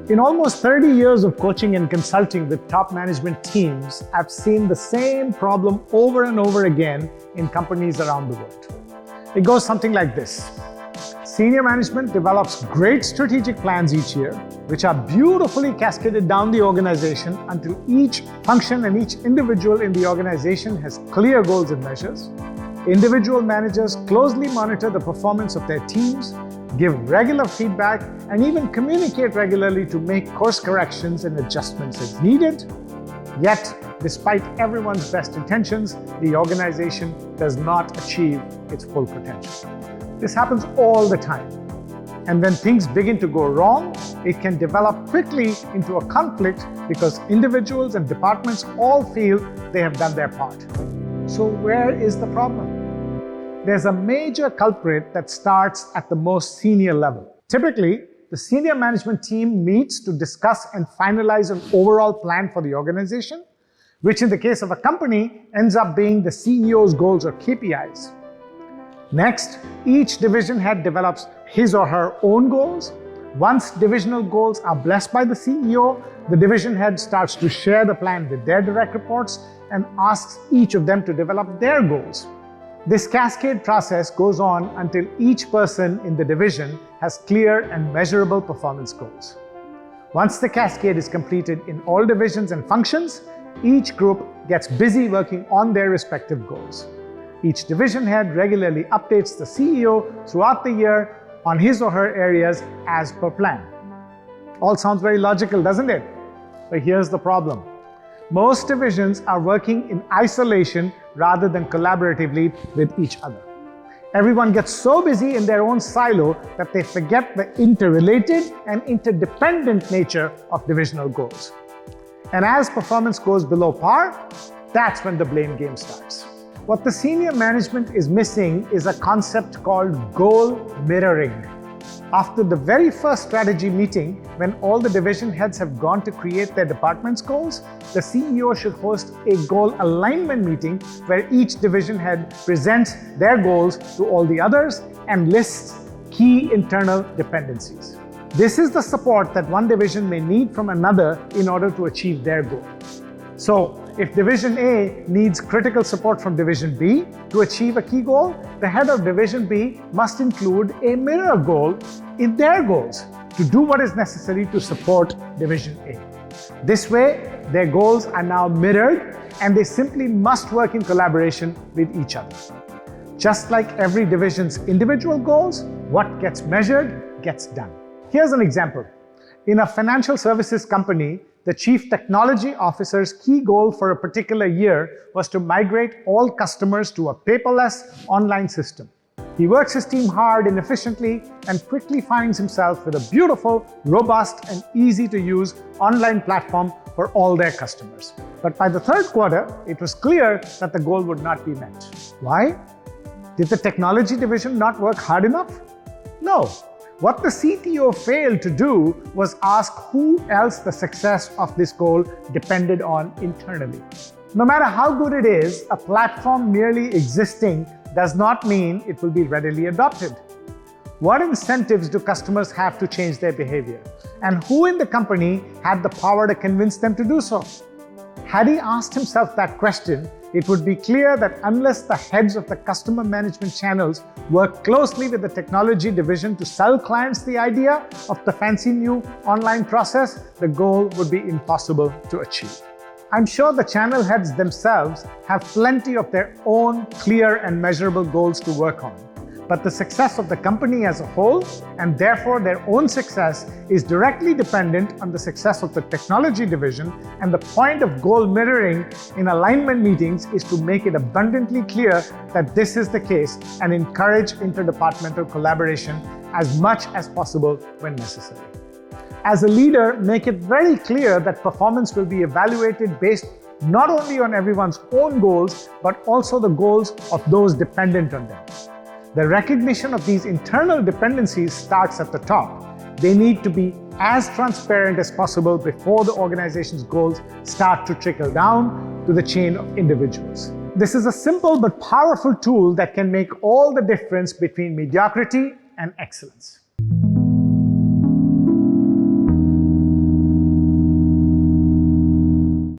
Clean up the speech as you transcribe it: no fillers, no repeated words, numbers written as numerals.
In almost 30 years of coaching and consulting with top management teams, I've seen the same problem over and over again in companies around the world. It goes something like this. Senior management develops great strategic plans each year, which are beautifully cascaded down the organization until each function and each individual in the organization has clear goals and measures. Individual managers closely monitor the performance of their teams, give regular feedback, and even communicate regularly to make course corrections and adjustments as needed. Yet, despite everyone's best intentions, the organization does not achieve its full potential. This happens all the time. And when things begin to go wrong, it can develop quickly into a conflict because individuals and departments all feel they have done their part. So where is the problem? There's a major culprit that starts at the most senior level. Typically, the senior management team meets to discuss and finalize an overall plan for the organization, which in the case of a company ends up being the CEO's goals or KPIs. Next, each division head develops his or her own goals. Once divisional goals are blessed by the CEO, the division head starts to share the plan with their direct reports and asks each of them to develop their goals. This cascade process goes on until each person in the division has clear and measurable performance goals. Once the cascade is completed in all divisions and functions, each group gets busy working on their respective goals. Each division head regularly updates the CEO throughout the year on his or her areas as per plan. All sounds very logical, doesn't it? But here's the problem. Most divisions are working in isolation rather than collaboratively with each other. Everyone gets so busy in their own silo that they forget the interrelated and interdependent nature of divisional goals. And as performance goes below par, that's when the blame game starts. What the senior management is missing is a concept called goal mirroring. After the very first strategy meeting, when all the division heads have gone to create their department's goals, the CEO should host a goal alignment meeting where each division head presents their goals to all the others and lists key internal dependencies. This is the support that one division may need from another in order to achieve their goal. So, if Division A needs critical support from Division B to achieve a key goal, the head of Division B must include a mirror goal in their goals to do what is necessary to support Division A. This way, their goals are now mirrored and they simply must work in collaboration with each other. Just like every division's individual goals, what gets measured gets done. Here's an example. In a financial services company, the Chief Technology Officer's key goal for a particular year was to migrate all customers to a paperless online system. He works his team hard and efficiently and quickly finds himself with a beautiful, robust, and easy-to-use online platform for all their customers. But by the third quarter, it was clear that the goal would not be met. Why? Did the technology division not work hard enough? No. What the CTO failed to do was ask who else the success of this goal depended on internally. No matter how good it is, a platform merely existing does not mean it will be readily adopted. What incentives do customers have to change their behavior? And who in the company had the power to convince them to do so? Had he asked himself that question, it would be clear that unless the heads of the customer management channels work closely with the technology division to sell clients the idea of the fancy new online process, the goal would be impossible to achieve. I'm sure the channel heads themselves have plenty of their own clear and measurable goals to work on. But the success of the company as a whole, and therefore their own success, is directly dependent on the success of the technology division, and the point of goal mirroring in alignment meetings is to make it abundantly clear that this is the case and encourage interdepartmental collaboration as much as possible when necessary. As a leader, make it very clear that performance will be evaluated based not only on everyone's own goals, but also the goals of those dependent on them. The recognition of these internal dependencies starts at the top. They need to be as transparent as possible before the organization's goals start to trickle down to the chain of individuals. This is a simple but powerful tool that can make all the difference between mediocrity and excellence.